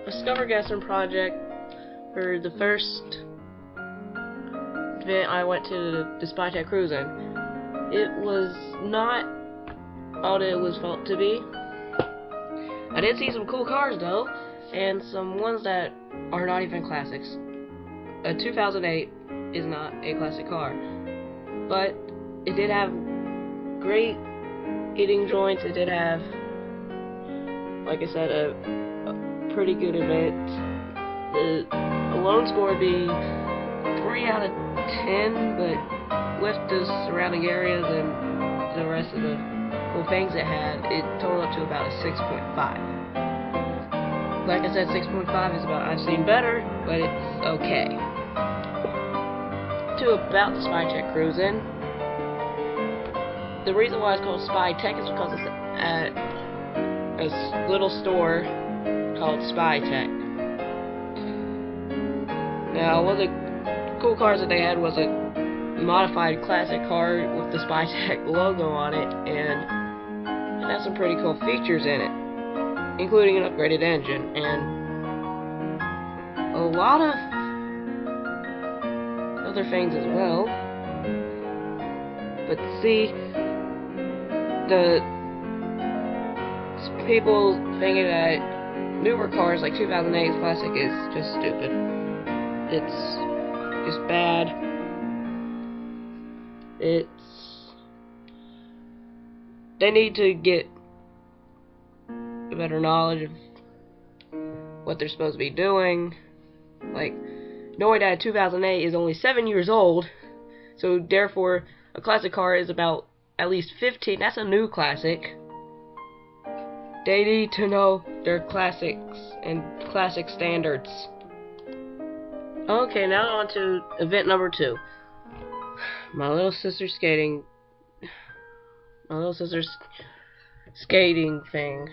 Discover Gaston project for the first event I went to the Spy Tech cruising. It was not all that it was felt to be. I did see some cool cars though, and some ones that are not even classics. A 2008 is not a classic car, but it did have great eating joints. It did have, like I said, a pretty good event. The alone score would be 3 out of 10, but with the surrounding areas and the rest of the cool things it had, it totaled up to about a 6.5. Like I said, 6.5 is about I've seen better, but it's okay. To about the Spy Tech cruising. The reason why it's called Spy Tech is because it's at a little store called Spy Tech. Now, one of the cool cars that they had was a modified classic car with the Spy Tech logo on it, and it has some pretty cool features in it, including an upgraded engine and a lot of other things as well. But see, the people thinking that newer cars like 2008 classic is just stupid. It's just bad. They need to get a better knowledge of what they're supposed to be doing. Like, knowing that a 2008 is only 7 years old, so therefore a classic car is about at least 15. That's a new classic. They need to know their classics and classic standards. Okay, now on to event number 2. My little sister's skating thing.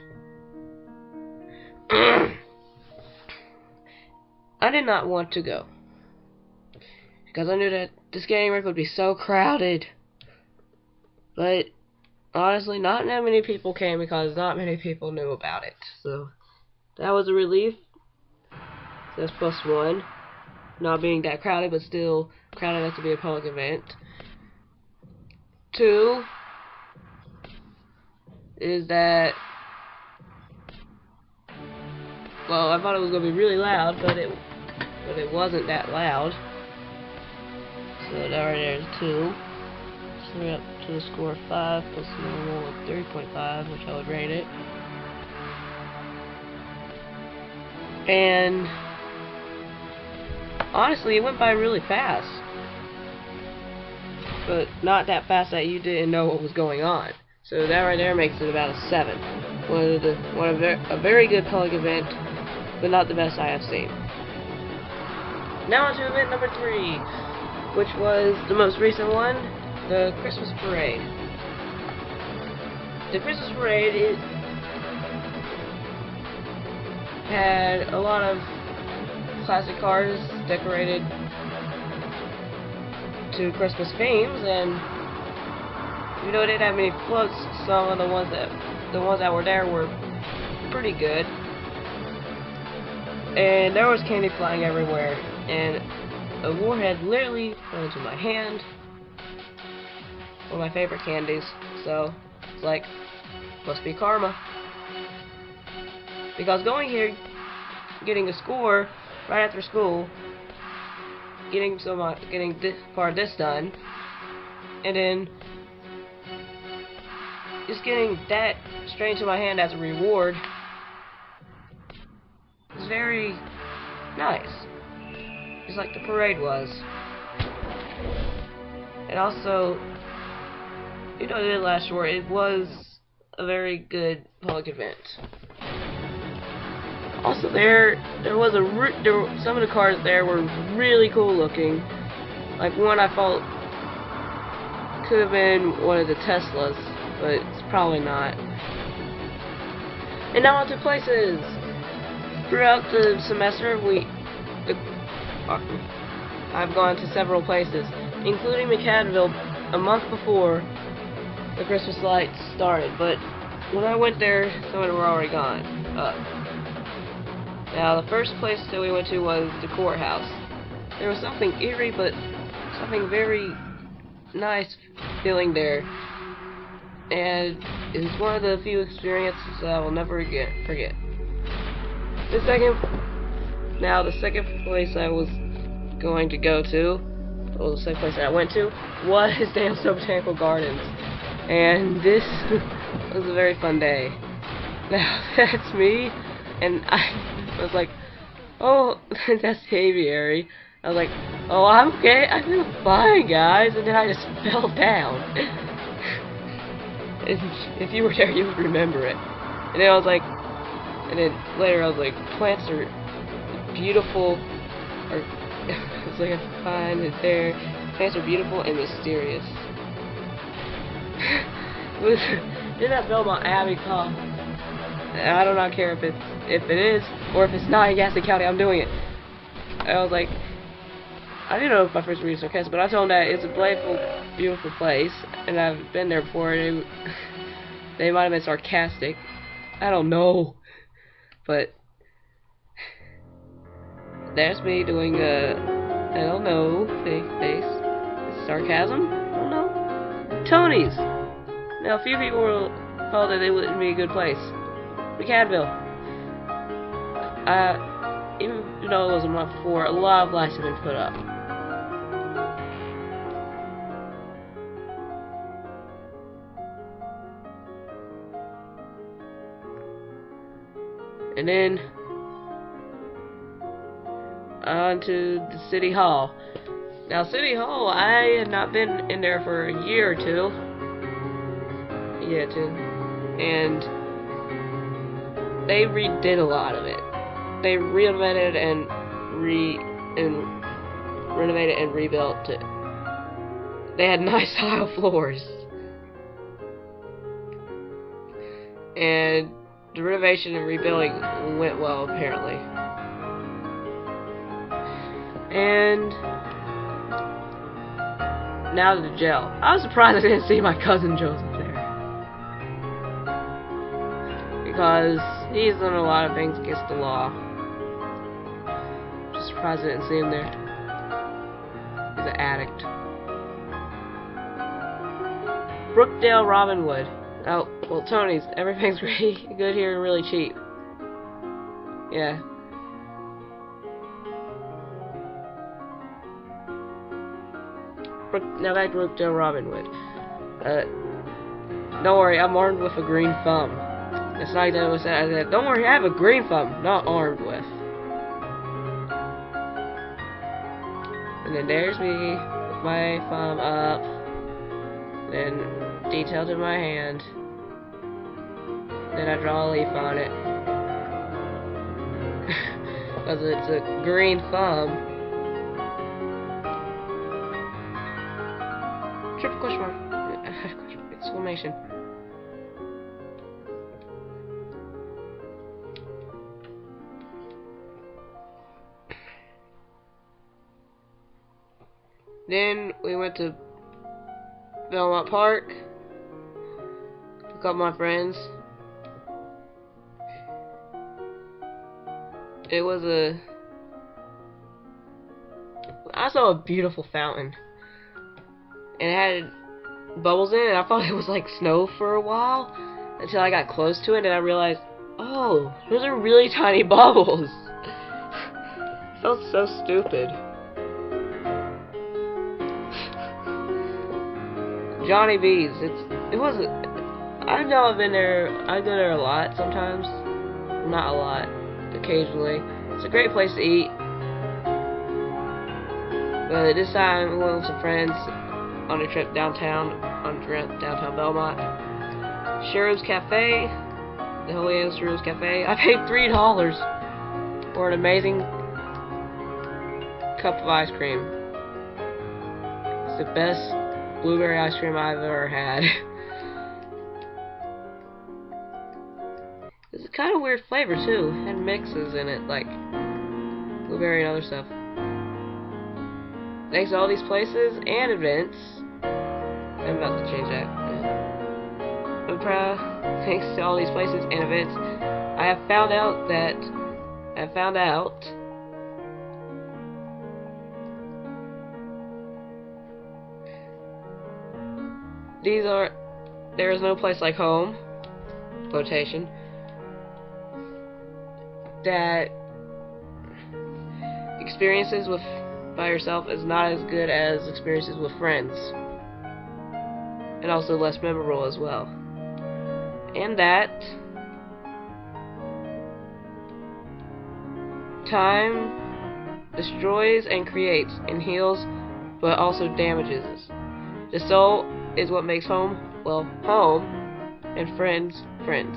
I did not want to go because I knew that the skating rink would be so crowded. But honestly, not that many people came because not many people knew about it. So that was a relief. So that's +1. Not being that crowded, but still crowded enough to be a public event. 2 is that, well, I thought it was going to be really loud, but it wasn't that loud. So that right there is 2. So we're up to the score of 5 plus normal of 3.5, which I would rate it. And honestly, it went by really fast. But not that fast that you didn't know what was going on. So that right there makes it about a 7. A very good public event, but not the best I have seen. Now on to event number 3, which was the most recent one, the Christmas Parade. The Christmas Parade had a lot of classic cars decorated to Christmas themes, and even though it didn't have many floats, some of the ones that were there were pretty good. And there was candy flying everywhere, and a warhead literally fell into my hand. One of my favorite candies, so it's like, must be karma. Because going here, getting a score right after school, getting this part of this done, and then just getting that straight into my hand as a reward is very nice, just like the parade was. And also, it didn't last short. It was a very good public event. Also, some of the cars there were really cool looking. Like one I thought could have been one of the Teslas, but it's probably not. And now on to places. Throughout the semester, I've gone to several places, including McAdenville a month before the Christmas lights started. But when I went there, some of them were already gone. Now, the first place that we went to was the courthouse. There was something eerie, but something very nice feeling there. And it was one of the few experiences I will never forget. The second place I was going to go to, well, the second place that I went to, was Gaston Botanical Gardens. And this was a very fun day. Now, that's me, and I was like, oh, that's the aviary. I was like, oh, I'm okay, I feel fine, guys, and then I just fell down. And if you were there, you would remember it. And then I was like, and then later I was like, plants are beautiful, or it's like I find it there. Plants are beautiful and mysterious. Did that Belmont Abbey call? I do not care if it is or if it's not in Gaston County. I'm doing it. I was like, I didn't know if my first reading was sarcastic, but I told them that it's a playful, beautiful place, and I've been there before. And they might have been sarcastic. I don't know, but that's me doing I don't know, fake face, sarcasm. I don't know. Tony's. Now, a few people thought that it wouldn't be a good place. McCadville. Even though it was a month before, a lot of lights have been put up. And then on to the City Hall. Now, City Hall, I had not been in there for a year or two. And they redid a lot of it. They renovated and renovated and rebuilt it. They had nice tile floors. And the renovation and rebuilding went well, apparently. And now to the jail. I was surprised I didn't see my cousin Joseph there. Because he's done a lot of things against the law. Just surprised I didn't see him there. He's an addict. Brookdale Robinwood. Oh, well, Tony's. Everything's really good here and really cheap. Yeah. Now back to Brookdale Robinwood. Don't worry, I'm armed with a green thumb. It's not exactly what I said. I said, don't worry, I have a green thumb, not armed with. And then there's me with my thumb up, then detailed in my hand. Then I draw a leaf on it. Because it's a green thumb. Triple question mark. Exclamation. Then we went to Belmont Park. Took up my friends. It was I saw a beautiful fountain. And it had bubbles in it. I thought it was like snow for a while. Until I got close to it and I realized, oh, those are really tiny bubbles. It felt so stupid. Johnny B's. It wasn't. I know I've been there. I go there a lot sometimes. Not a lot. Occasionally. It's a great place to eat. But this time we went with some friends on a trip downtown. Downtown Belmont. Cherub's Cafe. The Holy Anne's Cherub's Cafe. I paid $3 for an amazing cup of ice cream. It's the best blueberry ice cream I've ever had. It's a kind of weird flavor too. It had mixes in it, like blueberry and other stuff. Thanks to all these places and events. I'm about to change that. I'm proud. Thanks to all these places and events, I have found out that I found out there is no place like home, quotation, that experiences by yourself is not as good as experiences with friends, and also less memorable as well. And that time destroys and creates and heals, but also damages us. The soul is what makes home, well, home, and friends, friends.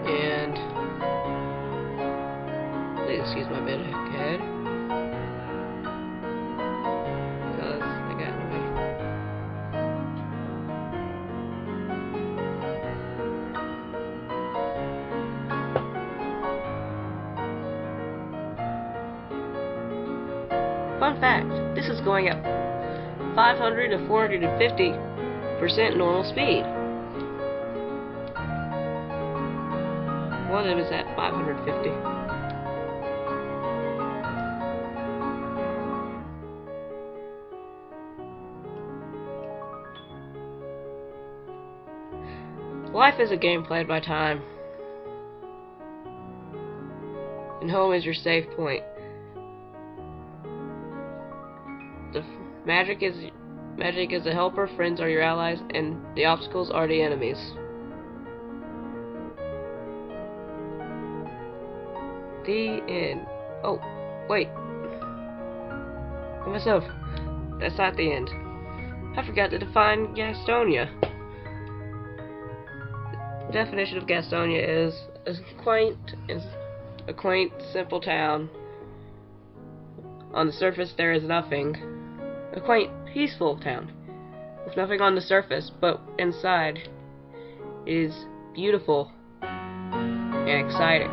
And please excuse my bit ahead, because I got in the way. Fun fact, this is going at 500 to 450% normal speed. One of them is at 550. Life is a game played by time, and home is your safe point. Magic is a helper, friends are your allies, and the obstacles are the enemies. The end. Oh, wait. Myself. That's not the end. I forgot to define Gastonia. The definition of Gastonia is a quaint, simple town. On the surface, there is nothing. A quaint, peaceful town with nothing on the surface, but inside is beautiful and exciting.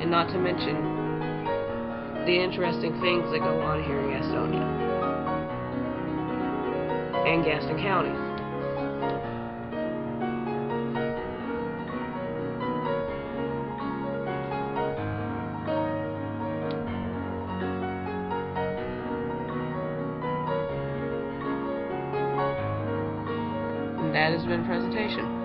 And not to mention the interesting things that go on here in Gastonia and Gaston County. And that has been a presentation.